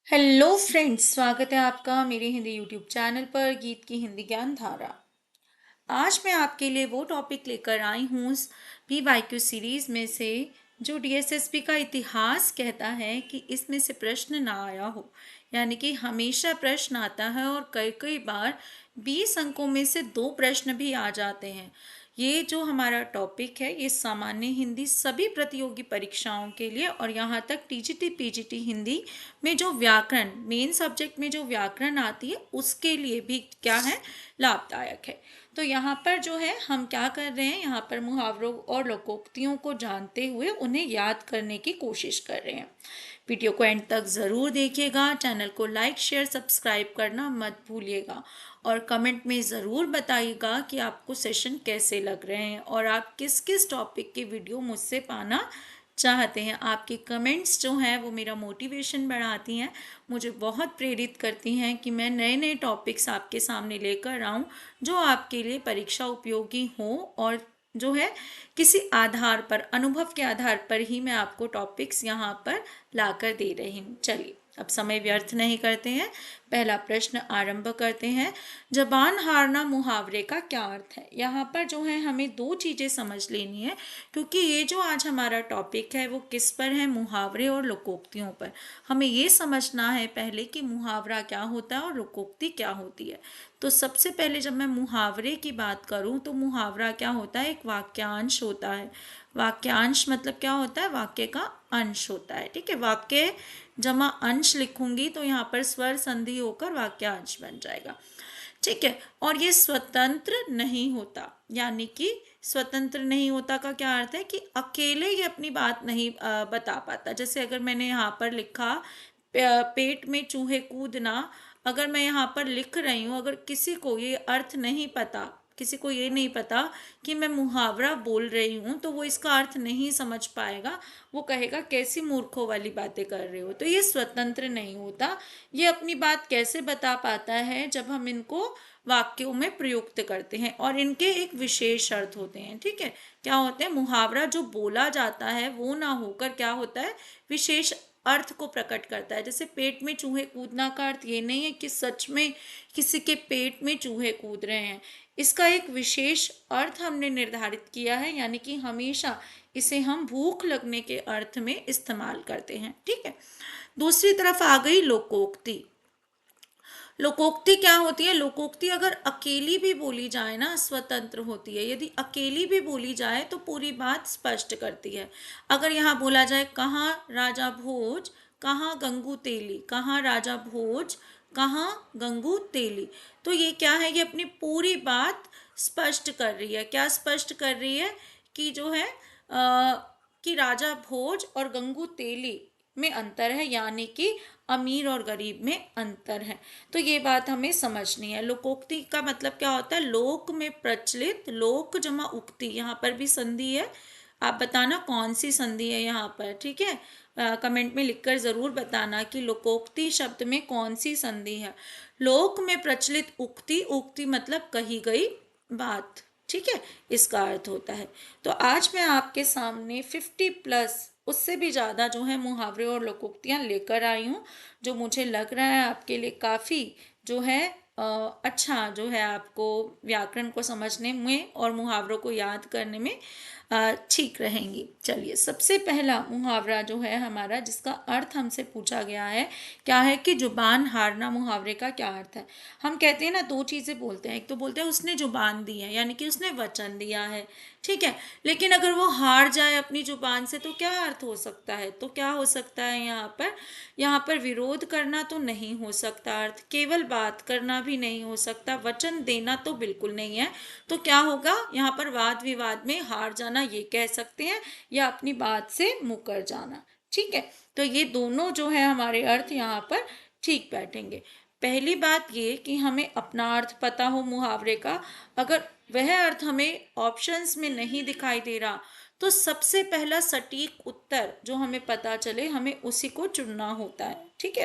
Hello friends, स्वागत है आपका मेरे हिंदी यूट्यूब चैनल पर गीत की हिंदी ज्ञान धारा। आज मैं आपके लिए वो टॉपिक लेकर आई हूँ PYQ सीरीज में से जो DSSP का इतिहास कहता है कि इसमें से प्रश्न ना आया हो। यानी कि हमेशा प्रश्न आता है और कई कई बार 20 अंकों में से 2 प्रश्न भी आ जाते हैं। ये जो हमारा टॉपिक है ये सामान्य हिंदी सभी प्रतियोगी परीक्षाओं के लिए और यहाँ तक TGT PGT हिंदी में जो व्याकरण मेन सब्जेक्ट में जो व्याकरण आती है उसके लिए भी क्या है, लाभदायक है। तो यहाँ पर जो है हम क्या कर रहे हैं, यहाँ पर मुहावरों और लोकोक्तियों को जानते हुए उन्हें याद करने की कोशिश कर रहे हैं। वीडियो को एंड तक ज़रूर देखिएगा। चैनल को लाइक शेयर सब्सक्राइब करना मत भूलिएगा और कमेंट में ज़रूर बताइएगा कि आपको सेशन कैसे लग रहे हैं और आप किस किस टॉपिक की वीडियो मुझसे पाना चाहते हैं। आपकी कमेंट्स जो हैं वो मेरा मोटिवेशन बढ़ाती हैं, मुझे बहुत प्रेरित करती हैं कि मैं नए नए टॉपिक्स आपके सामने लेकर आऊँ जो आपके लिए परीक्षा उपयोगी हो और जो है किसी आधार पर अनुभव के आधार पर ही मैं आपको टॉपिक्स यहाँ पर लाकर दे रही हूँ। चलिए अब समय व्यर्थ नहीं करते हैं, पहला प्रश्न आरंभ करते हैं। जबान हारना मुहावरे का क्या अर्थ है? यहाँ पर जो है हमें 2 चीज़ें समझ लेनी है क्योंकि ये जो आज हमारा टॉपिक है वो किस पर है, मुहावरे और लोकोक्तियों पर। हमें ये समझना है पहले कि मुहावरा क्या होता है और लोकोक्ति क्या होती है। तो सबसे पहले जब मैं मुहावरे की बात करूं तो मुहावरा क्या होता है, एक वाक्यांश होता है। वाक्यांश मतलब क्या होता है, वाक्य का अंश होता है। ठीक है, वाक्य जमा अंश लिखूंगी तो यहाँ पर स्वर संधि होकर वाक्यांश बन जाएगा। ठीक है, और ये स्वतंत्र नहीं होता, यानी कि स्वतंत्र नहीं होता का क्या अर्थ है कि अकेले ये अपनी बात नहीं बता पाता। जैसे अगर मैंने यहाँ पर लिखा पेट में चूहे कूदना, अगर मैं यहाँ पर लिख रही हूँ, अगर किसी को ये अर्थ नहीं पता, किसी को ये नहीं पता कि मैं मुहावरा बोल रही हूँ तो वो इसका अर्थ नहीं समझ पाएगा। वो कहेगा कैसी मूर्खों वाली बातें कर रहे हो। तो ये स्वतंत्र नहीं होता। ये अपनी बात कैसे बता पाता है, जब हम इनको वाक्यों में प्रयुक्त करते हैं और इनके एक विशेष अर्थ होते हैं। ठीक है, क्या होते हैं, मुहावरा जो बोला जाता है वो ना होकर क्या होता है, विशेष अर्थ को प्रकट करता है। जैसे पेट में चूहे कूदना का अर्थ ये नहीं है कि सच में किसी के पेट में चूहे कूद रहे हैं। इसका एक विशेष अर्थ हमने निर्धारित किया है, यानी कि हमेशा इसे हम भूख लगने के अर्थ में इस्तेमाल करते हैं। ठीक है, दूसरी तरफ आ गई लोकोक्ति। लोकोक्ति क्या होती है, लोकोक्ति अगर अकेली भी बोली जाए ना स्वतंत्र होती है। यदि अकेली भी बोली जाए तो पूरी बात स्पष्ट करती है। अगर यहाँ बोला जाए कहाँ राजा भोज कहाँ गंगू तेली, कहाँ राजा भोज कहाँ गंगू तेली, तो ये क्या है, ये अपनी पूरी बात स्पष्ट कर रही है। क्या स्पष्ट कर रही है कि जो है कि राजा भोज और गंगू तेली में अंतर है, यानी कि अमीर और गरीब में अंतर है। तो ये बात हमें समझनी है। लोकोक्ति का मतलब क्या होता है, लोक में प्रचलित, लोक जमा उक्ति, यहाँ पर भी संधि है। आप बताना कौन सी संधि है यहाँ पर। ठीक है, कमेंट में लिखकर ज़रूर बताना कि लोकोक्ति शब्द में कौन सी संधि है। लोक में प्रचलित उक्ति, उक्ति मतलब कही गई बात। ठीक है, इसका अर्थ होता है। तो आज मैं आपके सामने 50+ उससे भी ज़्यादा जो है मुहावरे और लोकोक्तियाँ लेकर आई हूँ, जो मुझे लग रहा है आपके लिए काफ़ी जो है अच्छा जो है आपको व्याकरण को समझने में और मुहावरों को याद करने में ठीक रहेंगी। चलिए, सबसे पहला मुहावरा जो है हमारा, जिसका अर्थ हमसे पूछा गया है, क्या है कि जुबान हारना मुहावरे का क्या अर्थ है। हम कहते हैं ना, 2 चीज़ें बोलते हैं। एक तो बोलते हैं उसने जुबान दी है, यानी कि उसने वचन दिया है। ठीक है, लेकिन अगर वो हार जाए अपनी जुबान से तो क्या अर्थ हो सकता है, तो क्या हो सकता है यहाँ पर विरोध करना तो नहीं हो सकता, अर्थ केवल बात करना भी नहीं हो सकता, वचन देना तो बिल्कुल नहीं है। तो क्या होगा, यहाँ पर वाद विवाद में हार जाना ये कह सकते हैं, या अपनी बात से मुकर जाना। ठीक है, तो ये दोनों जो है हमारे अर्थ यहाँ पर ठीक बैठेंगे। पहली बात ये कि हमें अपना अर्थ पता हो मुहावरे का। अगर वह अर्थ हमें ऑप्शंस में नहीं दिखाई दे रहा तो सबसे पहला सटीक उत्तर जो हमें पता चले, हमें उसी को चुनना होता है। ठीक है,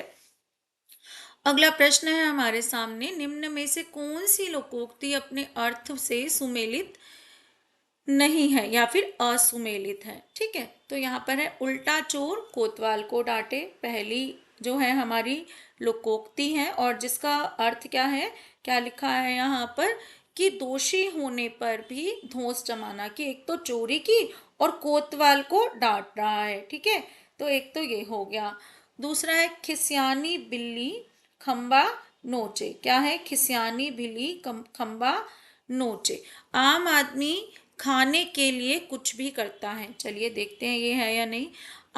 अगला प्रश्न है हमारे सामने, निम्न में से कौन सी लोकोक्ति अपने अर्थ से सुमेलित नहीं है या फिर असुमेलित है। ठीक है, तो यहाँ पर है उल्टा चोर कोतवाल को डांटे, पहली जो है हमारी लोकोक्ति है, और जिसका अर्थ क्या है, क्या लिखा है यहाँ पर कि दोषी होने पर भी धौंस जमाना, कि एक तो चोरी की और कोतवाल को डांट रहा है। ठीक है, तो एक तो ये हो गया। दूसरा है खिसियानी बिल्ली खंबा नोचे, क्या है, खिसियानी बिल्ली खंबा नोचे, आम आदमी खाने के लिए कुछ भी करता है। चलिए देखते हैं ये है या नहीं।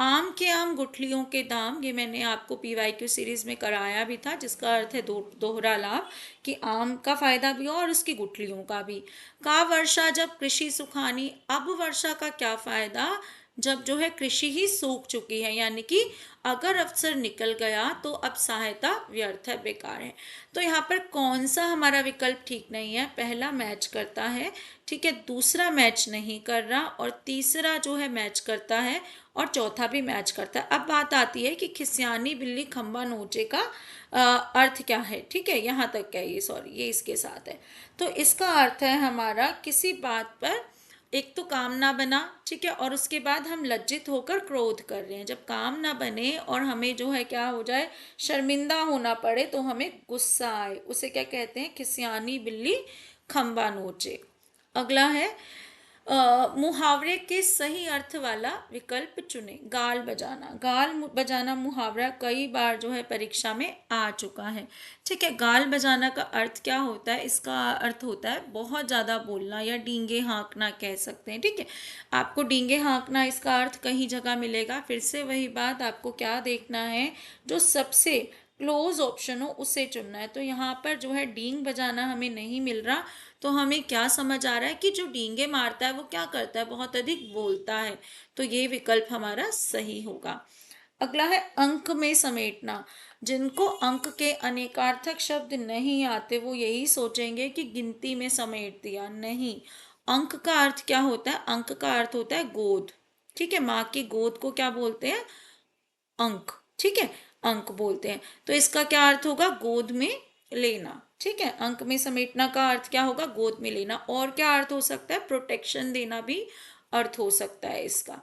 आम के आम गुठलियों के दाम, ये मैंने आपको पीवाईक्यू सीरीज में कराया भी था, जिसका अर्थ है दोहरा लाभ, कि आम का फायदा भी हो और उसकी गुठलियों का भी। का वर्षा जब कृषि सुखानी, अब वर्षा का क्या फायदा जब जो है कृषि ही सूख चुकी है, यानी कि अगर अवसर निकल गया तो अब सहायता व्यर्थ है, बेकार है। तो यहाँ पर कौन सा हमारा विकल्प ठीक नहीं है, पहला मैच करता है, ठीक है, दूसरा मैच नहीं कर रहा, और तीसरा जो है मैच करता है, और चौथा भी मैच करता है। अब बात आती है कि खिसियानी बिल्ली खंबा नोचे का अर्थ क्या है। ठीक है, यहाँ तक क्या, ये सॉरी ये इसके साथ है। तो इसका अर्थ है हमारा किसी बात पर एक तो काम ना बना, ठीक है, और उसके बाद हम लज्जित होकर क्रोध कर रहे हैं। जब काम ना बने और हमें जो है क्या हो जाए, शर्मिंदा होना पड़े, तो हमें गुस्सा आए, उसे क्या कहते हैं, खिसियानी बिल्ली खंबा नोचे। अगला है मुहावरे के सही अर्थ वाला विकल्प चुने। गाल बजाना, बजाना मुहावरा कई बार जो है परीक्षा में आ चुका है। ठीक है, गाल बजाना का अर्थ क्या होता है, इसका अर्थ होता है बहुत ज़्यादा बोलना या डींगे हाँकना कह सकते हैं। ठीक है, आपको डींगे हाँकना इसका अर्थ कहीं जगह मिलेगा। फिर से वही बात, आपको क्या देखना है, जो सबसे क्लोज ऑप्शन हो उसे चुनना है। तो यहाँ पर जो है डींग बजाना हमें नहीं मिल रहा, तो हमें क्या समझ आ रहा है कि जो डींगे मारता है वो क्या करता है, बहुत अधिक बोलता है। तो ये विकल्प हमारा सही होगा। अगला है अंक में समेटना। जिनको अंक के अनेकार्थक शब्द नहीं आते वो यही सोचेंगे कि गिनती में समेट दिया, नहीं। अंक का अर्थ क्या होता है, अंक का अर्थ होता है गोद। ठीक है, माँ की गोद को क्या बोलते हैं, अंक। ठीक है, अंक बोलते हैं। तो इसका क्या अर्थ होगा, गोद में लेना। ठीक है, अंक में समेटना का अर्थ क्या होगा, गोद में लेना। और क्या अर्थ हो सकता है, प्रोटेक्शन देना भी अर्थ हो सकता है इसका।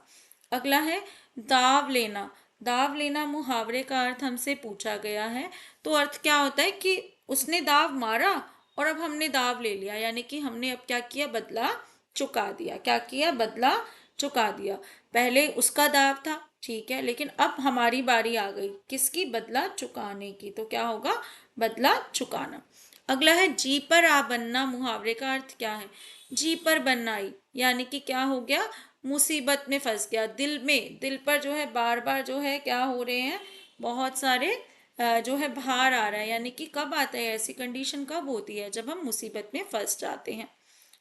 अगला है दाव लेना। दाव लेना मुहावरे का अर्थ हमसे पूछा गया है। तो अर्थ क्या होता है कि उसने दाव मारा और अब हमने दाव ले लिया, यानी कि हमने अब क्या किया, बदला चुका दिया। क्या किया, बदला चुका दिया। पहले उसका दाव था, ठीक है, लेकिन अब हमारी बारी आ गई किसकी, बदला चुकाने की। तो क्या होगा, बदला चुकाना। अगला है जी पर आ बनना। मुहावरे का अर्थ क्या है, जी पर बननाई, यानी कि क्या हो गया, मुसीबत में फंस गया, दिल में, दिल पर जो है बार बार जो है क्या हो रहे हैं, बहुत सारे जो है भार आ रहा है। यानी कि कब आता है ऐसी कंडीशन, कब होती है, जब हम मुसीबत में फंस जाते हैं।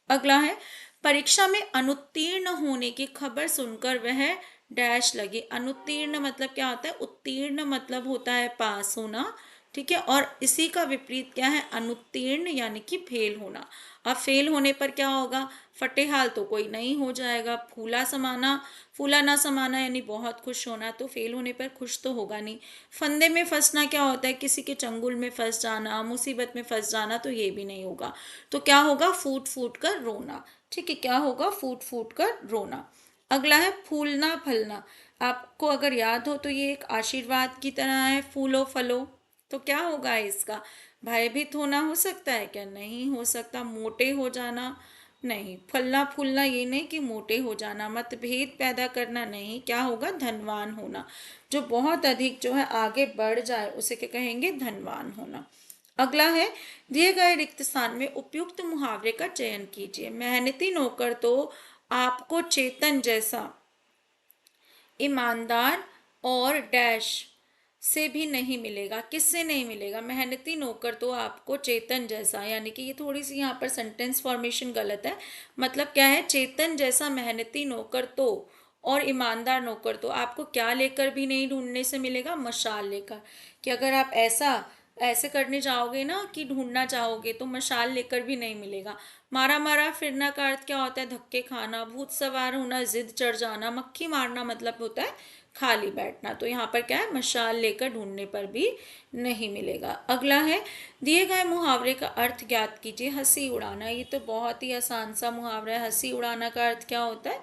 अगला है परीक्षा में अनुत्तीर्ण होने की खबर सुनकर वह डैश लगे। अनुत्तीर्ण मतलब क्या होता है, उत्तीर्ण मतलब होता है पास होना। ठीक है, और इसी का विपरीत क्या है, अनुत्तीर्ण यानी कि फेल होना। अब फेल होने पर क्या होगा, फटेहाल तो कोई नहीं हो जाएगा, फूला समाना, फूला ना समाना यानी बहुत खुश होना, तो फेल होने पर खुश तो होगा नहीं। फंदे में फंसना क्या होता है, किसी के चंगुल में फंस जाना, मुसीबत में फंस जाना, तो ये भी नहीं होगा। तो क्या होगा, फूट फूट कर रोना। ठीक है, क्या होगा, फूट फूट कर रोना। अगला है फूलना फलना। आपको अगर याद हो तो ये एक आशीर्वाद की तरह है, फूलो फलो। तो क्या होगा इसका, भयभीत होना हो सकता है क्या, नहीं हो सकता। मोटे हो जाना, नहीं। फलना फूलना ये नहीं कि मोटे हो जाना। मतभेद पैदा करना, नहीं। क्या होगा, धनवान होना। जो बहुत अधिक जो है आगे बढ़ जाए उसे क्या कहेंगे, धनवान होना। अगला है दिए गए रिक्त स्थान में उपयुक्त मुहावरे का चयन कीजिए। मेहनती नौकर तो आपको चेतन जैसा, ईमानदार और डैश से भी नहीं मिलेगा। किससे नहीं मिलेगा, मेहनती नौकर तो आपको चेतन जैसा, यानी कि ये थोड़ी सी यहाँ पर सेंटेंस फॉर्मेशन गलत है। मतलब क्या है, चेतन जैसा मेहनती नौकर तो, और ईमानदार नौकर तो आपको क्या लेकर भी नहीं ढूंढने से मिलेगा, मशाल लेकर। कि अगर आप ऐसे करने जाओगे ना कि ढूंढना चाहोगे तो मशाल लेकर भी नहीं मिलेगा। मारा मारा फिरना का अर्थ क्या होता है, धक्के खाना, भूत सवार होना, जिद चढ़ जाना। मक्खी मारना मतलब होता है खाली बैठना। तो यहाँ पर क्या है, मशाल लेकर ढूंढने पर भी नहीं मिलेगा। अगला है, दिए गए मुहावरे का अर्थ ज्ञात कीजिए। हंसी उड़ाना, ये तो बहुत ही आसान सा मुहावरा है। हंसी उड़ाना का अर्थ क्या होता है?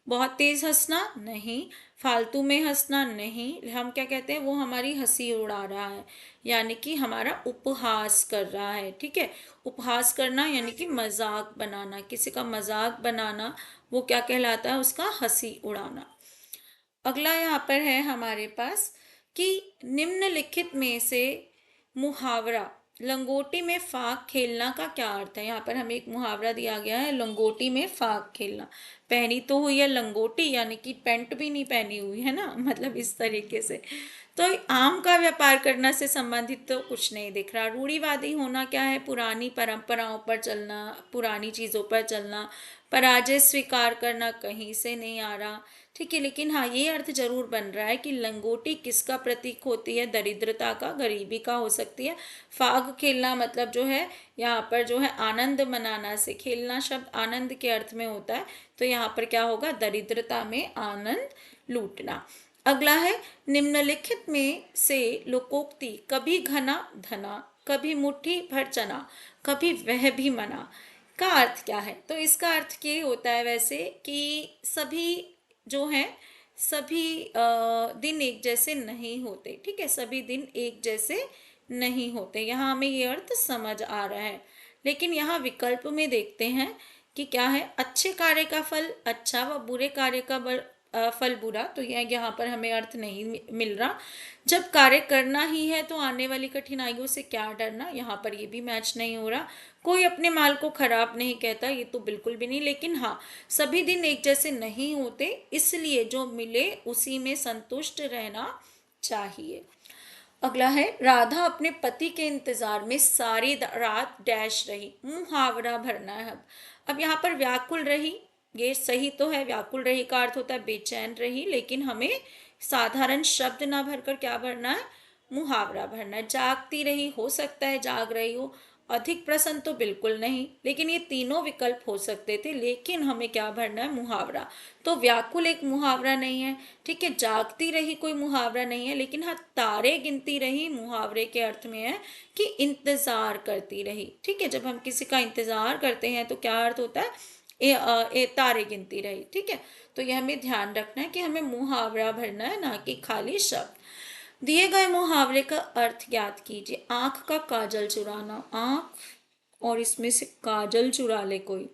बहुत तेज हंसना नहीं, फालतू में हंसना नहीं। हम क्या कहते हैं, वो हमारी हंसी उड़ा रहा है, यानी कि हमारा उपहास कर रहा है। ठीक है, उपहास करना यानी कि मजाक बनाना, किसी का मजाक बनाना, वो क्या कहलाता है? उसका हंसी उड़ाना। अगला यहाँ पर है हमारे पास कि निम्नलिखित में से मुहावरा लंगोटी में फाक खेलना का क्या अर्थ है। यहाँ पर हमें एक मुहावरा दिया गया है, लंगोटी में फाक खेलना। पहनी तो हुई है लंगोटी, यानी कि पैंट भी नहीं पहनी हुई है ना, मतलब इस तरीके से। तो आम का व्यापार करना से संबंधित तो कुछ नहीं दिख रहा। रूढ़िवादी होना क्या है? पुरानी परंपराओं पर चलना, पुरानी चीज़ों पर चलना। पराजय स्वीकार करना कहीं से नहीं आ रहा। ठीक है, लेकिन हाँ, ये अर्थ जरूर बन रहा है कि लंगोटी किसका प्रतीक होती है? दरिद्रता का, गरीबी का हो सकती है। फाग खेलना मतलब जो है यहाँ पर जो है आनंद मनाना से, खेलना शब्द आनंद के अर्थ में होता है, तो यहाँ पर क्या होगा? दरिद्रता में आनंद लूटना। अगला है, निम्नलिखित में से लोकोक्ति कभी घना धना, कभी मुट्ठी भर चना, कभी वह भी मना का अर्थ क्या है? तो इसका अर्थ ये होता है वैसे कि सभी जो हैं, सभी दिन एक जैसे नहीं होते। ठीक है, सभी दिन एक जैसे नहीं होते, यहाँ हमें ये अर्थ समझ आ रहा है। लेकिन यहाँ विकल्प में देखते हैं कि क्या है, अच्छे कार्य का फल अच्छा व बुरे कार्य का फल बुरा। तो यह यहाँ पर हमें अर्थ नहीं मिल रहा। जब कार्य करना ही है तो आने वाली कठिनाइयों से क्या डरना, यहाँ पर ये भी मैच नहीं हो रहा। कोई अपने माल को खराब नहीं कहता, ये तो बिल्कुल भी नहीं। लेकिन हाँ, सभी दिन एक जैसे नहीं होते, इसलिए जो मिले उसी में संतुष्ट रहना चाहिए। अगला है, राधा अपने पति के इंतजार में सारी रात डैश रही। मुहावरा भरना है। अब यहाँ पर व्याकुल रही, ये सही तो है। व्याकुल रही का अर्थ होता है बेचैन रही, लेकिन हमें साधारण शब्द ना भरकर क्या भरना है? मुहावरा भरना है। जागती रही, हो सकता है जाग रही हो। अधिक प्रसन्न तो बिल्कुल नहीं, लेकिन ये तीनों विकल्प हो सकते थे, लेकिन हमें क्या भरना है? मुहावरा। तो व्याकुल एक मुहावरा नहीं है। ठीक है, जागती रही कोई मुहावरा नहीं है, लेकिन हाँ, तारे गिनती रही मुहावरे के अर्थ में है कि इंतजार करती रही। ठीक है, जब हम किसी का इंतजार करते हैं तो क्या अर्थ होता है? तारे गिनती रही। ठीक है, तो यह हमें ध्यान रखना है कि हमें मुहावरा भरना है, ना कि खाली शब्द। दिए गए मुहावरे का अर्थ ज्ञात कीजिए। आंख का काजल चुराना, आंख और इसमें से काजल चुरा ले कोई,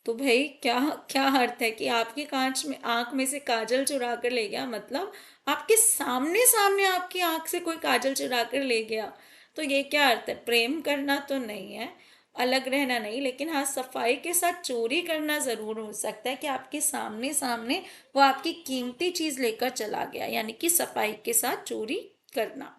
तो भाई क्या क्या अर्थ है कि आपकी कांच में आंख में से काजल चुरा कर ले गया, मतलब आपके सामने सामने आपकी आंख से कोई काजल चुरा कर ले गया। तो ये क्या अर्थ है? प्रेम करना तो नहीं है, अलग रहना नहीं, लेकिन हाँ, सफाई के साथ चोरी करना जरूर हो सकता है कि आपके सामने सामने वो आपकी कीमती चीज लेकर चला गया, यानी कि सफाई के साथ चोरी करना।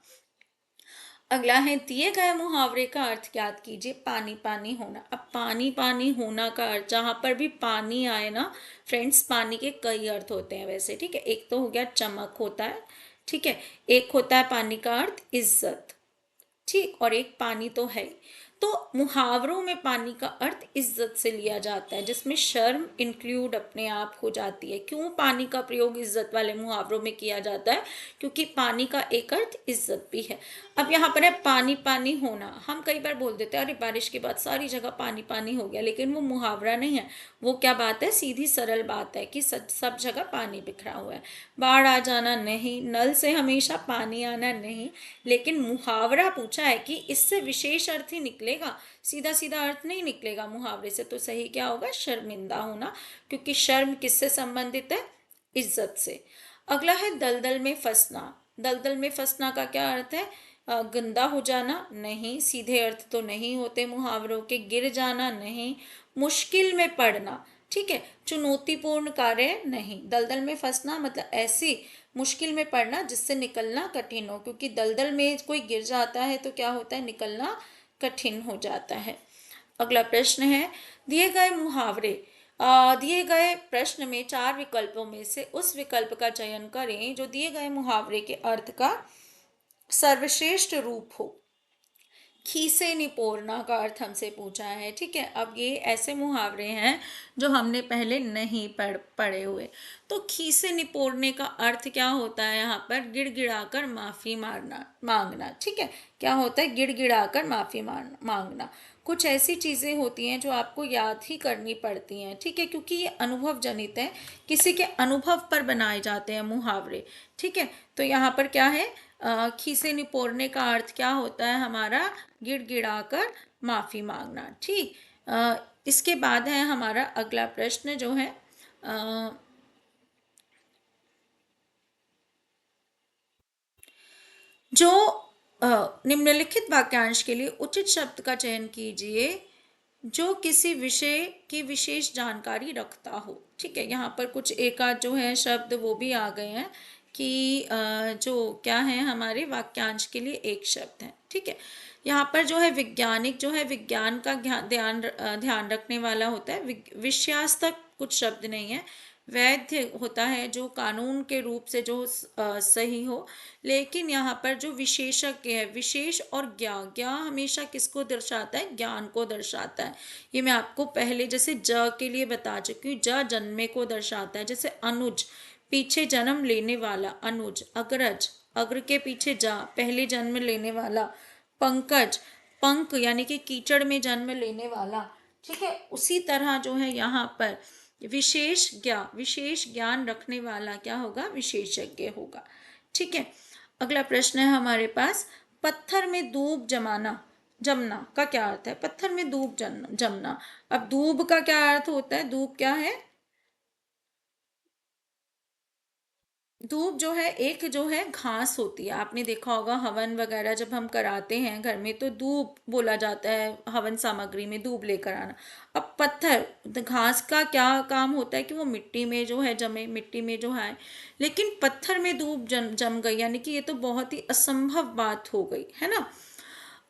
अगला है, दिए गए मुहावरे का अर्थ ज्ञात कीजिए। पानी पानी होना। अब पानी पानी होना का अर्थ, जहाँ पर भी पानी आए ना फ्रेंड्स, पानी के कई अर्थ होते हैं वैसे। ठीक है, एक तो हो गया चमक होता है। ठीक है, एक होता है पानी का अर्थ इज्जत। ठीक, और एक पानी तो है ही। तो मुहावरों में पानी का अर्थ इज्जत से लिया जाता है, जिसमें शर्म इंक्लूड अपने आप हो जाती है। क्यों पानी का प्रयोग इज्जत वाले मुहावरों में किया जाता है? क्योंकि पानी का एक अर्थ इज्जत भी है। अब यहाँ पर है पानी पानी होना। हम कई बार बोल देते हैं अरे बारिश के बाद सारी जगह पानी पानी हो गया, लेकिन वो मुहावरा नहीं है। वो क्या बात है? सीधी सरल बात है कि सब जगह पानी बिखरा हुआ है। बाढ़ आ जाना नहीं, नल से हमेशा पानी आना नहीं। लेकिन मुहावरा पूछा है कि इससे विशेष अर्थ ही निकलेगा, सीधा सीधा अर्थ नहीं निकलेगा मुहावरे से। तो सही क्या होगा? शर्मिंदा होना, क्योंकि शर्म किससे संबंधित है? इज्जत से। अगला है दलदल में फंसना। दलदल में फंसना का क्या अर्थ है? गंदा हो जाना नहीं, सीधे अर्थ तो नहीं होते मुहावरों के। गिर जाना नहीं, मुश्किल में पड़ना। ठीक है, चुनौतीपूर्ण कार्य नहीं। दलदल में फंसना मतलब ऐसी मुश्किल में पड़ना जिससे निकलना कठिन हो, क्योंकि दलदल में कोई गिर जाता है तो क्या होता है? निकलना कठिन हो जाता है। अगला प्रश्न है, दिए गए मुहावरे दिए गए प्रश्न में 4 विकल्पों में से उस विकल्प का चयन करें जो दिए गए मुहावरे के अर्थ का सर्वश्रेष्ठ रूप हो। खीसे निपोरना का अर्थ हमसे पूछा है। ठीक है, अब ये ऐसे मुहावरे हैं जो हमने पहले नहीं पढ़े हुए। तो खीसे निपोरने का अर्थ क्या होता है? यहाँ पर गिड़गिड़ाकर माफ़ी मांगना। ठीक है, क्या होता है? गिड़गिड़ाकर माफ़ी मांगना। कुछ ऐसी चीज़ें होती हैं जो आपको याद ही करनी पड़ती हैं। ठीक है, क्योंकि ये अनुभव जनित है, किसी के अनुभव पर बनाए जाते हैं मुहावरे। ठीक है, तो यहाँ पर क्या है? खीसे निपोरने का अर्थ क्या होता है हमारा? गिड़गिड़ाकर माफ़ी मांगना। ठीक। इसके बाद है हमारा अगला प्रश्न जो है, अ, जो निम्नलिखित वाक्यांश के लिए उचित शब्द का चयन कीजिए जो किसी विषय की विशेष जानकारी रखता हो। ठीक है, यहाँ पर कुछ एक आध जो है शब्द वो भी आ गए हैं कि जो क्या है हमारे वाक्यांश के लिए एक शब्द है। ठीक है, यहाँ पर जो है वैज्ञानिक जो है विज्ञान का ध्यान रखने वाला होता है। विषयास्तक कुछ शब्द नहीं है। वैध होता है जो कानून के रूप से जो सही हो। लेकिन यहाँ पर जो विशेषज्ञ है, विशेष और ज्ञान हमेशा किसको दर्शाता है? ज्ञान को दर्शाता है। ये मैं आपको पहले जैसे ज के लिए बता चुकी हूँ, ज जन्मे को दर्शाता है। जैसे अनुज, पीछे जन्म लेने वाला अनुज। अग्रज, अग्र के पीछे जा, पहले जन्म लेने वाला। पंकज, पंक यानी कि कीचड़ में जन्म लेने वाला। ठीक है, उसी तरह जो है यहाँ पर विशेष ज्ञान रखने वाला क्या होगा? विशेषज्ञ होगा। ठीक है, अगला प्रश्न है हमारे पास, पत्थर में दूब जमना का क्या अर्थ है? पत्थर में दूब जमना। अब दूब का क्या अर्थ होता है? दूब क्या है? धूप जो है एक जो है घास होती है। आपने देखा होगा हवन वगैरह जब हम कराते हैं घर में तो धूप बोला जाता है, हवन सामग्री में धूप लेकर आना। अब पत्थर घास का क्या काम होता है कि वो मिट्टी में जो है जमे, मिट्टी में जो है। लेकिन पत्थर में धूप जम गई, यानी कि ये तो बहुत ही असंभव बात हो गई है ना।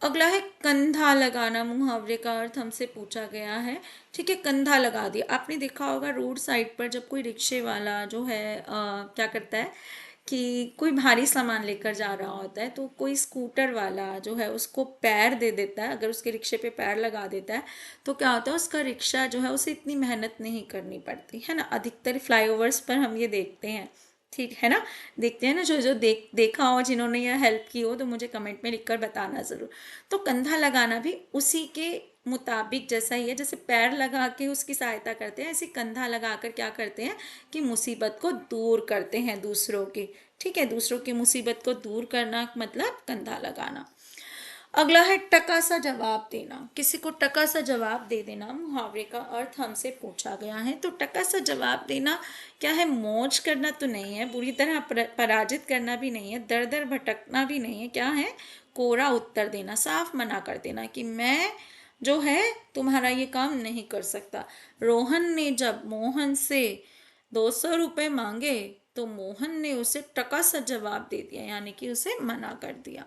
अगला है कंधा लगाना। मुहावरे का अर्थ हमसे पूछा गया है। ठीक है, कंधा लगा दिया। आपने देखा होगा रोड साइड पर जब कोई रिक्शे वाला जो है क्या करता है कि कोई भारी सामान लेकर जा रहा होता है तो कोई स्कूटर वाला जो है उसको पैर दे देता है। अगर उसके रिक्शे पे पैर लगा देता है तो क्या होता है, उसका रिक्शा जो है उसे इतनी मेहनत नहीं करनी पड़ती है ना। अधिकतर फ्लाईओवर्स पर हम ये देखते हैं। ठीक है ना, देखते हैं ना। जो जो देखा हो, जिन्होंने यह हेल्प की हो तो मुझे कमेंट में लिखकर बताना ज़रूर। तो कंधा लगाना भी उसी के मुताबिक जैसा ही है। जैसे पैर लगा के उसकी सहायता करते हैं, ऐसे कंधा लगाकर क्या करते हैं कि मुसीबत को दूर करते हैं दूसरों की। ठीक है, दूसरों की मुसीबत को दूर करना मतलब कंधा लगाना। अगला है टका सा जवाब देना। किसी को टका सा जवाब दे देना मुहावरे का अर्थ हमसे पूछा गया है। तो टका सा जवाब देना क्या है? मौज करना तो नहीं है, बुरी तरह पराजित करना भी नहीं है, दर दर भटकना भी नहीं है। क्या है? कोरा उत्तर देना, साफ मना कर देना कि मैं जो है तुम्हारा ये काम नहीं कर सकता। रोहन ने जब मोहन से 200 रुपये मांगे तो मोहन ने उसे टका सा जवाब दे दिया, यानी कि उसे मना कर दिया।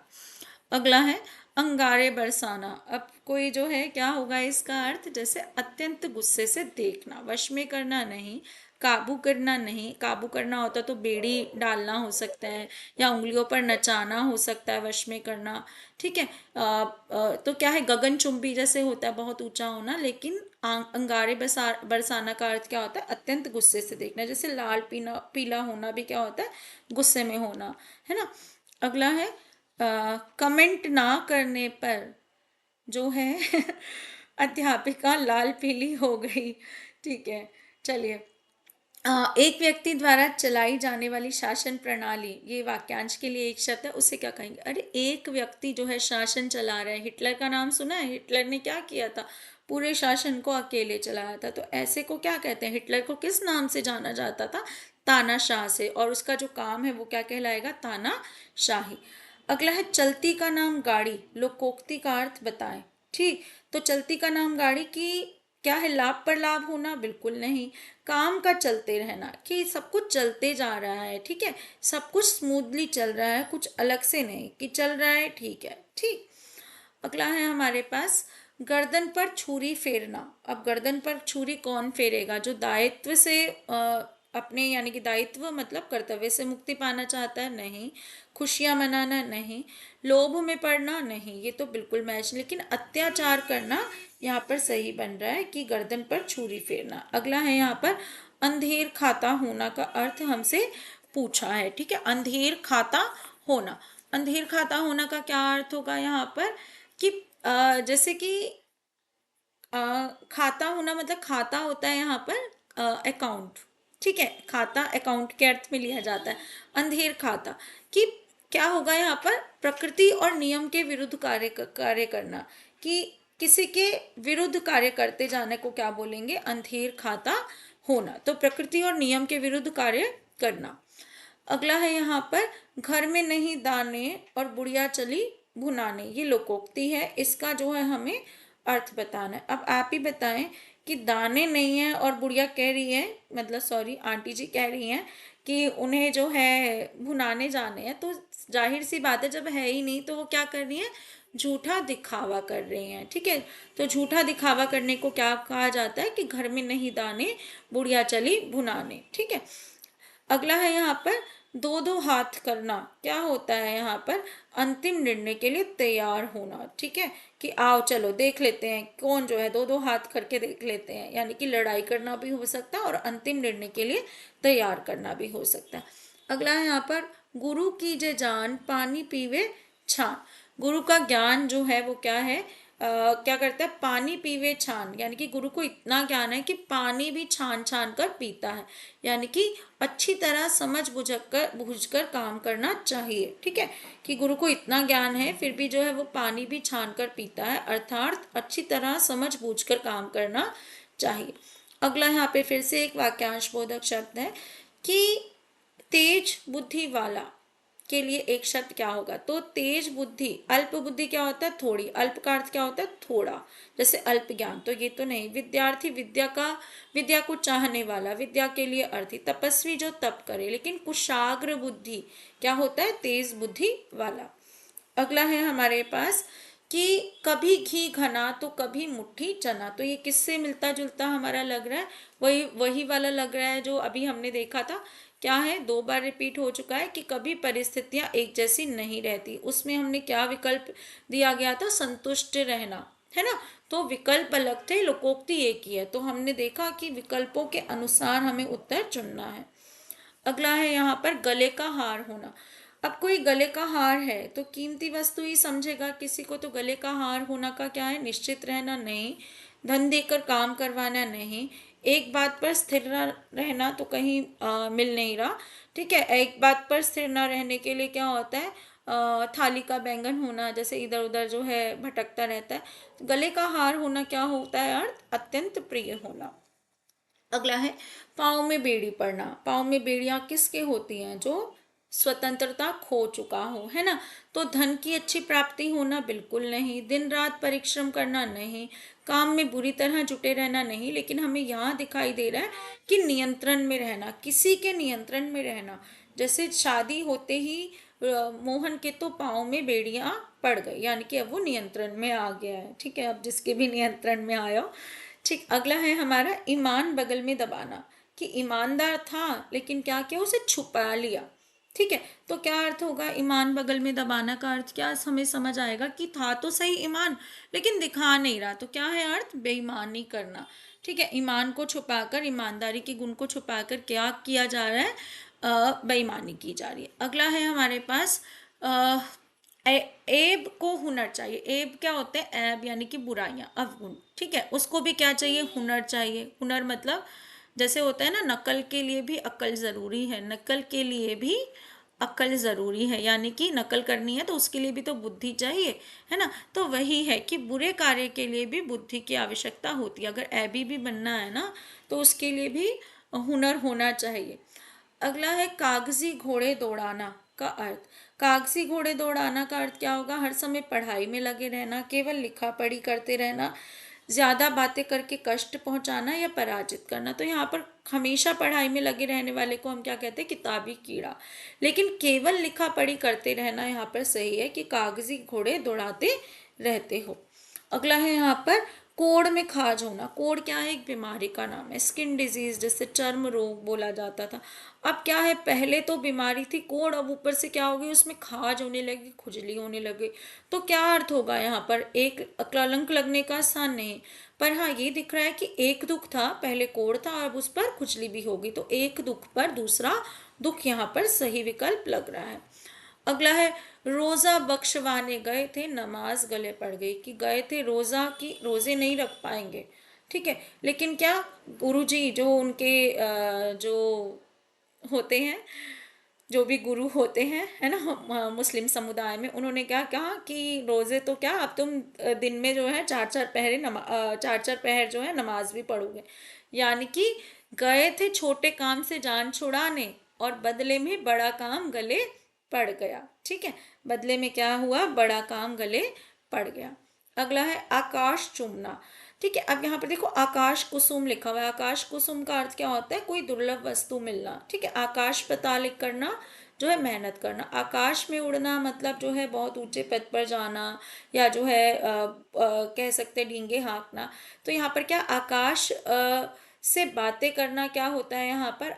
अगला है अंगारे बरसाना। अब कोई जो है क्या होगा इसका अर्थ? जैसे अत्यंत गुस्से से देखना, वश में करना नहीं, काबू करना नहीं। काबू करना होता तो बेड़ी डालना हो सकता है, या उंगलियों पर नचाना हो सकता है वश में करना। ठीक है, तो क्या है? गगनचुंबी जैसे होता है, बहुत ऊंचा होना। लेकिन अंगारे बरसाना का अर्थ क्या होता है? अत्यंत गुस्से से देखना। जैसे लाल पीला पीला होना भी क्या होता है? गुस्से में होना, है ना। अगला है कमेंट ना करने पर जो है अध्यापिका लाल पीली हो गई। ठीक है, चलिए। एक व्यक्ति द्वारा चलाई जाने वाली शासन प्रणाली, ये वाक्यांश के लिए एक शब्द है, उसे क्या कहेंगे? अरे एक व्यक्ति जो है शासन चला रहा है। हिटलर का नाम सुना है? हिटलर ने क्या किया था? पूरे शासन को अकेले चलाया था। तो ऐसे को क्या कहते हैं? हिटलर को किस नाम से जाना जाता था? तानाशाह से। और उसका जो काम है वो क्या कहलाएगा? तानाशाही। अगला है चलती का नाम गाड़ी। लोकोक्ति का अर्थ बताएं। ठीक, तो चलती का नाम गाड़ी की क्या है? लाभ पर लाभ होना? बिल्कुल नहीं। काम का चलते रहना, कि सब कुछ चलते जा रहा है। ठीक है, सब कुछ स्मूथली चल रहा है, कुछ अलग से नहीं कि चल रहा है। ठीक है, ठीक। अगला है हमारे पास गर्दन पर छुरी फेरना। अब गर्दन पर छुरी कौन फेरेगा? जो दायित्व से अपने यानी कि दायित्व मतलब कर्तव्य से मुक्ति पाना चाहता है, नहीं। खुशियां मनाना, नहीं। लोभ में पड़ना, नहीं, ये तो बिल्कुल मैच। लेकिन अत्याचार करना यहाँ पर सही बन रहा है कि गर्दन पर छुरी फेरना। अगला है यहाँ पर अंधेर खाता होना का अर्थ हमसे पूछा है, ठीक है। अंधेर खाता होना, अंधेर खाता होना का क्या अर्थ होगा यहाँ पर कि जैसे कि खाता होना मतलब खाता होता है यहाँ पर अकाउंट, ठीक है। खाता अकाउंट के अर्थ में लिया जाता है। अंधेर खाता कि क्या होगा यहाँ पर प्रकृति और नियम के विरुद्ध कार्य करना, कि किसी के विरुद्ध कार्य करते जाने को क्या बोलेंगे, अंधेर खाता होना। तो प्रकृति और नियम के विरुद्ध कार्य करना। अगला है यहाँ पर घर में नहीं दाने और बुढ़िया चली भुनाने, ये लोकोक्ति है, इसका जो है हमें अर्थ बताना है। अब आप ही बताएं कि दाने नहीं है और बुढ़िया कह रही है, मतलब सॉरी आंटी जी कह रही हैं कि उन्हें जो है भुनाने जाने हैं, तो जाहिर सी बात है जब है ही नहीं तो वो क्या कर रही है, झूठा दिखावा कर रही हैं, ठीक है। तो झूठा दिखावा करने को क्या कहा जाता है कि घर में नहीं दाने बुढ़िया चली भुनाने, ठीक है। अगला है यहाँ पर दो दो हाथ करना, क्या होता है यहाँ पर अंतिम निर्णय के लिए तैयार होना, ठीक है। कि आओ चलो देख लेते हैं कौन जो है, दो दो हाथ करके देख लेते हैं, यानी कि लड़ाई करना भी हो सकता है और अंतिम निर्णय के लिए तैयार करना भी हो सकता है। अगला है यहाँ पर गुरु की जे जान पानी पीवे छान। गुरु का ज्ञान जो है वो क्या है, क्या करता है, पानी पीवे छान, यानी कि गुरु को इतना ज्ञान है कि पानी भी छान छान कर पीता है, यानी कि अच्छी तरह समझ बुझकर काम करना चाहिए, ठीक है। कि गुरु को इतना ज्ञान है फिर भी जो है वो पानी भी छान कर पीता है, अर्थात अच्छी तरह समझ बूझकर काम करना चाहिए। अगला यहाँ पे फिर से एक वाक्यांश बोधक शब्द है कि तेज बुद्धि वाला के लिए एक शब्द क्या होगा, तो तेज बुद्धि, अल्प बुद्धि क्या होता है, थोड़ी, अल्प का अर्थ क्या होता है, थोड़ा, जैसे अल्प ज्ञान, तो ये तो नहीं। विद्यार्थी विद्या को चाहने वाला, विद्या के लिए अर्थी, तपस्वी जो तप करे, लेकिन कुशाग्र बुद्धि क्या होता है, तेज बुद्धि वाला। अगला है हमारे पास कि कभी घी घना तो कभी मुट्ठी चना, तो ये किससे मिलता जुलता हमारा लग रहा है, वही वही वाला लग रहा है जो अभी हमने देखा था। क्या है, दो बार रिपीट हो चुका है कि कभी परिस्थितियां एक जैसी नहीं रहती, उसमें हमने क्या विकल्प दिया गया था, संतुष्ट रहना, है ना। तो विकल्प अलग थे, लोकोक्ति एक ही है, तो हमने देखा कि विकल्पों के अनुसार हमें उत्तर चुनना है। अगला है यहाँ पर गले का हार होना। अब कोई गले का हार है तो कीमती वस्तु ही समझेगा, किसी को तो गले का हार होना का क्या है, निश्चित रहना, नहीं। धन देकर काम करवाना, नहीं। एक बात पर स्थिर रहना तो कहीं मिल नहीं रहा, ठीक है। एक बात पर स्थिर न रहने के लिए क्या होता है, थाली का बैंगन होना, जैसे इधर उधर जो है भटकता रहता है। गले का हार होना क्या होता है अर्थ, अत्यंत प्रिय होना। अगला है पाँव में बेड़ी पड़ना। पाँव में बेड़ियां किसके होती हैं, जो स्वतंत्रता खो चुका हो, है ना। तो धन की अच्छी प्राप्ति होना, बिल्कुल नहीं। दिन रात परिश्रम करना, नहीं। काम में बुरी तरह जुटे रहना, नहीं। लेकिन हमें यहाँ दिखाई दे रहा है कि नियंत्रण में रहना, किसी के नियंत्रण में रहना, जैसे शादी होते ही मोहन के तो पाँव में बेड़ियां पड़ गई, यानी कि अब वो नियंत्रण में आ गया है, ठीक है। अब जिसके भी नियंत्रण में आया हो, ठीक। अगला है हमारा ईमान बगल में दबाना, कि ईमानदार था लेकिन क्या किया, उसे छुपा लिया, ठीक है। तो क्या अर्थ होगा, ईमान बगल में दबाना का अर्थ क्या हमें समझ आएगा कि था तो सही ईमान लेकिन दिखा नहीं रहा, तो क्या है अर्थ, बेईमानी करना, ठीक है। ईमान को छुपाकर, ईमानदारी के गुण को छुपाकर क्या किया जा रहा है, बेईमानी की जा रही है। अगला है हमारे पास एब को हुनर चाहिए। एब क्या होते हैं, ऐब यानी कि बुराइयां, अवगुण, ठीक है। उसको भी क्या चाहिए, हुनर चाहिए। हुनर मतलब जैसे होता है ना, नकल के लिए भी अक्ल ज़रूरी है, नकल के लिए भी अक्ल ज़रूरी है, यानी कि नकल करनी है तो उसके लिए भी तो बुद्धि चाहिए, है ना। तो वही है कि बुरे कार्य के लिए भी बुद्धि की आवश्यकता होती है। अगर ऐबी भी बनना है ना तो उसके लिए भी हुनर होना चाहिए। अगला है कागजी घोड़े दौड़ाना का अर्थ। कागजी घोड़े दौड़ाना का अर्थ क्या होगा, हर समय पढ़ाई में लगे रहना, केवल लिखा पढ़ी करते रहना, ज्यादा बातें करके कष्ट पहुंचाना या पराजित करना। तो यहाँ पर हमेशा पढ़ाई में लगे रहने वाले को हम क्या कहते हैं, किताबी कीड़ा। लेकिन केवल लिखा पढ़ी करते रहना यहाँ पर सही है कि कागजी घोड़े दौड़ाते रहते हो। अगला है यहाँ पर कोढ़ में खाज होना, कोढ़ क्या है, एक बीमारी का नाम है। स्किन डिजीज, जिससे चर्म रोग बोला जाता था। अब क्या है, पहले तो बीमारी थी कोढ़, अब ऊपर से क्या हो गई, उसमें खाज होने लगी, खुजली होने लगी। तो क्या अर्थ होगा यहाँ पर, एक कलंक लगने का स्थान नहीं। पर हाँ, ये दिख रहा है कि एक दुख था, पहले कोढ़ था, अब उस पर खुजली भी होगी, तो एक दुख पर दूसरा दुख यहाँ पर सही विकल्प लग रहा है। अगला है, रोजा बख्शवाने गए थे, नमाज गले पड़ गई। कि गए थे रोजा, की रोजे नहीं रख पाएंगे, ठीक है, लेकिन क्या, गुरुजी जो उनके जो होते हैं, जो भी गुरु होते हैं, है ना, मुस्लिम समुदाय में, उन्होंने क्या कहा कि रोजे तो क्या, अब तुम दिन में जो है चार चार पहरे चार चार पहर जो है नमाज भी पढ़ोगे। यानी कि गए थे छोटे काम से जान छुड़ाने, और बदले में बड़ा काम गले पड़ गया। ठीक है, बदले में क्या हुआ, बड़ा काम गले पड़ गया। अगला है आकाश चूमना। ठीक है, अब यहाँ पर देखो आकाश कुसुम लिखा हुआ है। आकाश कुसुम का अर्थ क्या होता है, कोई दुर्लभ वस्तु मिलना। ठीक है, आकाश पतालिक करना जो है मेहनत करना। आकाश में उड़ना मतलब जो है बहुत ऊंचे पद पर जाना, या जो है कह सकते हैं डींगे हाँकना। तो यहाँ पर क्या, आकाश से बातें करना क्या होता है यहाँ पर,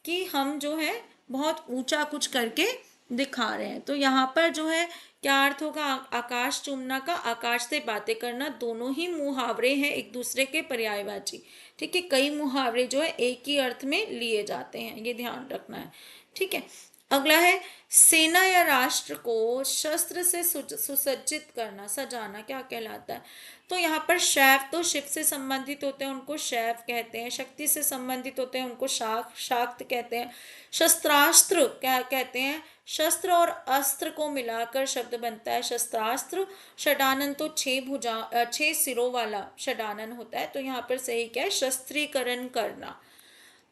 कि हम जो है बहुत ऊंचा कुछ करके दिखा रहे हैं। तो यहाँ पर जो है क्या अर्थ होगा, आकाश चूमना का आकाश से बातें करना, दोनों ही मुहावरे हैं एक दूसरे के पर्यायवाची। ठीक है, कई मुहावरे जो है एक ही अर्थ में लिए जाते हैं, ये ध्यान रखना है। ठीक है, अगला है सेना या राष्ट्र को शस्त्र से सुसज्जित करना, सजाना क्या कहलाता है। तो यहाँ पर शैव तो शिव से संबंधित होते हैं, उनको शैव कहते हैं। शक्ति से संबंधित होते हैं, उनको शाक्त कहते हैं। शस्त्रास्त्र क्या कहते हैं, शस्त्र और अस्त्र को मिलाकर शब्द बनता है शस्त्रास्त्र। षडानन तो छह सिरों वाला षडानन होता है। तो यहाँ पर सही क्या है, शस्त्रीकरण करना।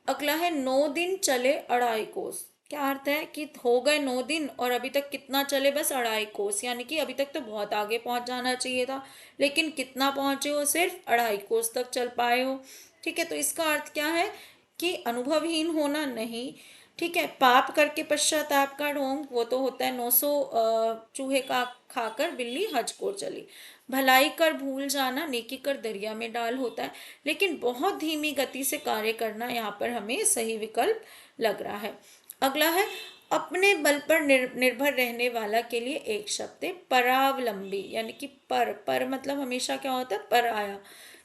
अगला है 9 दिन चले 2.5 कोस। क्या अर्थ है कि हो गए 9 दिन और अभी तक कितना चले, बस 2.5 कोस। यानी कि अभी तक तो बहुत आगे पहुंच जाना चाहिए था, लेकिन कितना पहुंचे हो, सिर्फ 2.5 कोस तक चल पाए हो। ठीक है, तो इसका अर्थ क्या है कि अनुभवहीन होना नहीं। ठीक है, पाप करके पश्चाताप का ढोंग, वो तो होता है 900 चूहे का खाकर बिल्ली हज को चली। भलाई कर भूल जाना, नेकी कर दरिया में डाल होता है। लेकिन बहुत धीमी गति से कार्य करना यहाँ पर हमें सही विकल्प लग रहा है। अगला है अपने बल पर निर्भर रहने वाला के लिए एक शब्द है परावलंबी। यानी कि पर मतलब हमेशा क्या होता है, पर आया।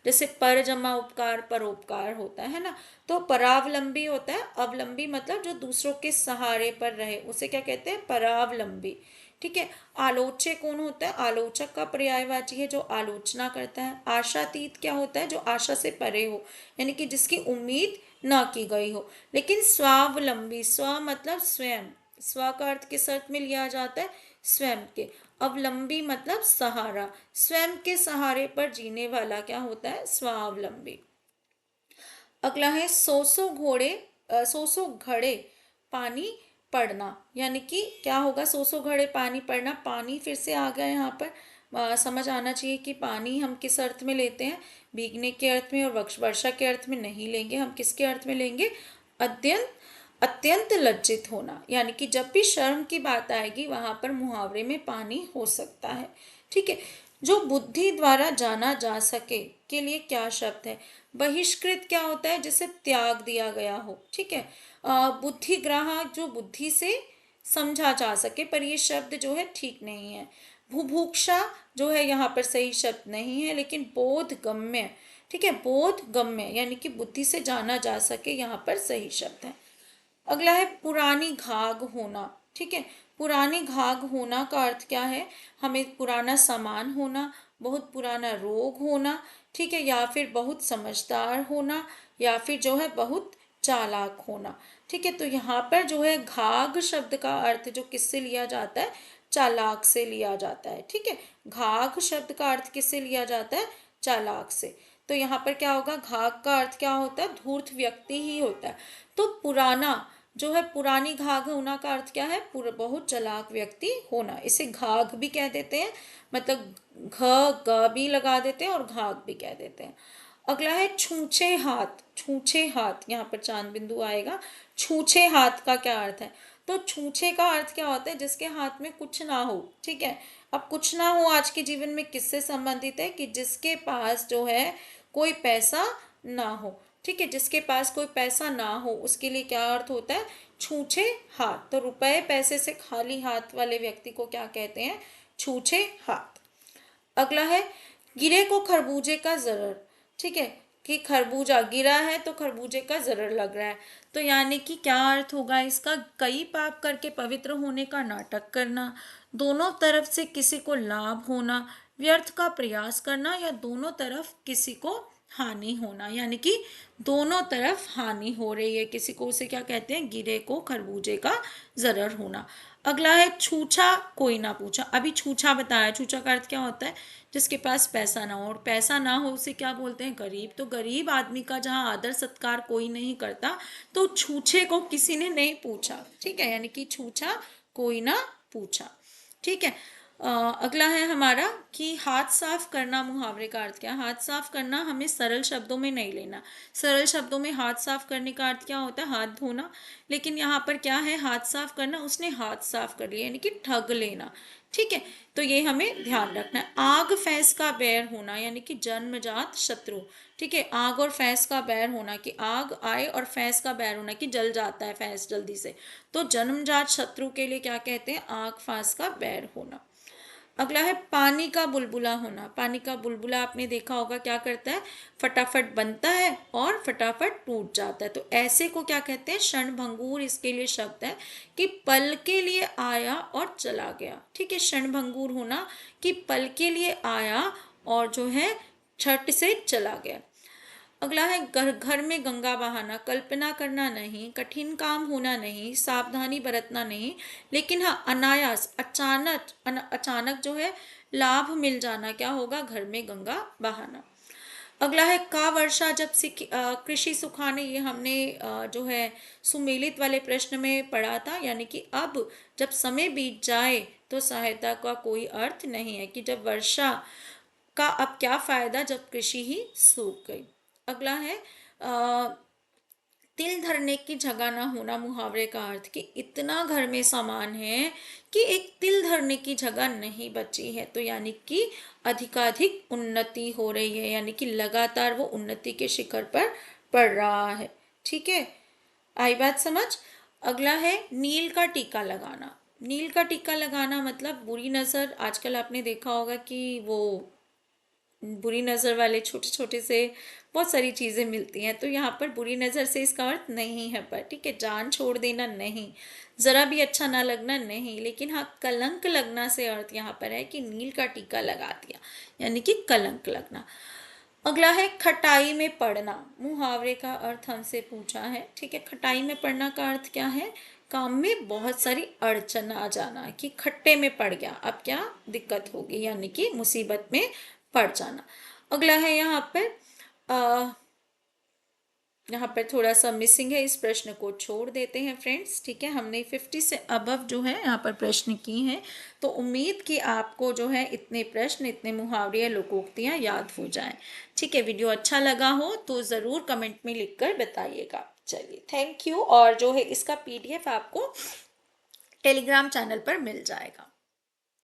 जैसे पर जमा उपकार परोपकार होता है ना, तो परावलंबी होता है। अवलंबी मतलब जो दूसरों के सहारे पर रहे, उसे क्या कहते हैं, परावलंबी। ठीक है, आलोच्य कौन होता है, आलोचक का पर्यायवाची है जो आलोचना करता है। आशातीत क्या होता है, जो आशा से परे हो, यानी कि जिसकी उम्मीद ना की गई हो। लेकिन स्वावलंबी, स्व मतलब स्वयं, स्व का अर्थ किस अर्थ में लिया जाता है, स्वयं के। अवलंबी मतलब सहारा, स्वयं के सहारे पर जीने वाला क्या होता है, स्वावलंबी। अगला है सौ सौ घड़े पानी पड़ना। यानी कि क्या होगा, 100 घड़े पानी पड़ना। पानी फिर से आ गया यहाँ पर। समझ आना चाहिए कि पानी हम किस अर्थ में लेते हैं, भीगने के अर्थ में, और वर्षा के अर्थ में नहीं लेंगे। हम किसके अर्थ में लेंगे, अत्यंत अत्यंत लज्जित होना। यानी कि जब भी शर्म की बात आएगी वहां पर मुहावरे में पानी हो सकता है। ठीक है, जो बुद्धि द्वारा जाना जा सके के लिए क्या शब्द है, बहिष्कृत क्या होता है, जिसे त्याग दिया गया हो। ठीक है, बुद्धिग्राह जो बुद्धि से समझा जा सके, पर ये शब्द जो है ठीक नहीं है। बुभुक्षा जो है यहाँ पर सही शब्द नहीं है, लेकिन बोधगम्य। ठीक है, बोधगम्य यानी कि बुद्धि से जाना जा सके, यहाँ पर सही शब्द है। अगला है पुरानी घाघ होना। ठीक है, पुरानी घाघ होना का अर्थ क्या है, हमें पुराना सामान होना, बहुत पुराना रोग होना। ठीक है, या फिर बहुत समझदार होना, या फिर जो है बहुत चालाक होना। ठीक है, तो यहाँ पर जो है घाघ शब्द का अर्थ जो किससे लिया जाता है, चालाक से लिया जाता है। ठीक है, घाघ शब्द का अर्थ किससे लिया जाता है, चालाक से। तो यहाँ पर क्या होगा, घाघ का अर्थ क्या होता है, धूर्त व्यक्ति ही होता है। तो पुराना जो है, पुरानी घाघ होना का अर्थ क्या है, बहुत चालाक व्यक्ति होना। इसे घाघ भी कह देते हैं, मतलब घ ग भी लगा देते हैं और घाघ भी कह देते हैं। अगला है छूछे हाथ। छूछे हाथ, यहाँ पर चांद बिंदु आएगा। छूछे हाथ का क्या अर्थ है, तो छूछे का अर्थ क्या होता है? जिसके हाथ में कुछ ना हो। ठीक है, अब कुछ ना हो आज के जीवन में किससे संबंधित है? कि जिसके पास जो है कोई पैसा ना हो। ठीक है, जिसके पास कोई पैसा ना हो उसके लिए क्या अर्थ होता है? छूछे हाथ। तो रुपए पैसे से खाली हाथ वाले व्यक्ति को क्या कहते हैं? छूछे हाथ। अगला है गिरे को खरबूजे का जरर। ठीक है, कि खरबूजा गिरा है तो खरबूजे का जरर लग रहा है। तो यानी कि क्या अर्थ होगा इसका? कई पाप करके पवित्र होने का नाटक करना, दोनों तरफ से किसी को लाभ होना, व्यर्थ का प्रयास करना, या दोनों तरफ किसी को हानि होना। यानी कि दोनों तरफ हानि हो रही है किसी को, उसे क्या कहते हैं? गिरे को खरबूजे का जरर होना। अगला है छूछा कोई ना पूछा। अभी छूछा बताया, छूछा का अर्थ क्या होता है? जिसके पास पैसा ना हो, और पैसा ना हो उसे क्या बोलते हैं? गरीब। तो गरीब आदमी का जहाँ आदर सत्कार कोई नहीं करता, तो छूछे को किसी ने नहीं पूछा। ठीक है, यानी कि छूछा कोई ना पूछा। ठीक है, अगला है हमारा कि हाथ साफ करना। मुहावरे का अर्थ क्या? हाथ साफ करना हमें सरल शब्दों में नहीं लेना। सरल शब्दों में हाथ साफ करने का अर्थ क्या होता है? हाथ धोना। लेकिन यहाँ पर क्या है? हाथ साफ करना, उसने हाथ साफ कर लिया, यानी कि ठग लेना। ठीक है, तो ये हमें ध्यान रखना है। आग फैस का बैर होना, यानी कि जन्मजात शत्रु। ठीक है, आग और फैस का बैर होना, कि आग आए और फैस का बैर होना, कि जल जाता है फैस जल्दी से। तो जन्मजात शत्रु के लिए क्या कहते हैं? आग फास का बैर होना। अगला है पानी का बुलबुला होना। पानी का बुलबुला आपने देखा होगा क्या करता है? फटाफट बनता है और फटाफट टूट जाता है। तो ऐसे को क्या कहते हैं? क्षणभंगुर इसके लिए शब्द है, कि पल के लिए आया और चला गया। ठीक है, क्षणभंगुर होना, कि पल के लिए आया और जो है छट से चला गया। अगला है घर घर में गंगा बहाना। कल्पना करना नहीं, कठिन काम होना नहीं, सावधानी बरतना नहीं, लेकिन हाँ अनायास अचानक जो है लाभ मिल जाना क्या होगा? घर में गंगा बहाना। अगला है का वर्षा जब कृषि सुखाने। ये हमने जो है सुमेलित वाले प्रश्न में पढ़ा था। यानी कि अब जब समय बीत जाए तो सहायता का कोई अर्थ नहीं है, कि जब वर्षा का अब क्या फायदा जब कृषि ही सूख गई। अगला है तिल धरने की जगह ना होना। मुहावरे का अर्थ कि इतना घर में सामान है कि एक तिल धरने की जगह नहीं बची है। तो यानी कि अधिकाधिक उन्नति हो रही है, यानी कि लगातार वो उन्नति के शिखर पर बढ़ रहा है। ठीक है, आई बात समझ? अगला है नील का टीका लगाना। नील का टीका लगाना मतलब बुरी नज़र। आजकल आपने देखा होगा कि वो बुरी नज़र वाले छोटे छोटे से बहुत सारी चीज़ें मिलती हैं। तो यहाँ पर बुरी नज़र से इसका अर्थ नहीं है पर, ठीक है, जान छोड़ देना नहीं, ज़रा भी अच्छा ना लगना नहीं, लेकिन हाँ कलंक लगना से अर्थ यहाँ पर है कि नील का टीका लगा दिया, यानी कि कलंक लगना। अगला है खटाई में पड़ना। मुहावरे का अर्थ हमसे पूछा है। ठीक है, खटाई में पड़ना का अर्थ क्या है? काम में बहुत सारी अड़चन आ जाना, कि खट्टे में पड़ गया, अब क्या दिक्कत होगी, यानी कि मुसीबत में पड़ जाना। अगला है यहाँ पर थोड़ा सा मिसिंग है, इस प्रश्न को छोड़ देते हैं फ्रेंड्स। ठीक है, हमने 50 से अबव जो है यहाँ पर प्रश्न की हैं, तो उम्मीद कि आपको जो है इतने प्रश्न, इतने मुहावरे, लोकोक्तियाँ याद हो जाएं। ठीक है, वीडियो अच्छा लगा हो तो ज़रूर कमेंट में लिखकर बताइएगा। चलिए, थैंक यू। और जो है इसका PDF आपको टेलीग्राम चैनल पर मिल जाएगा।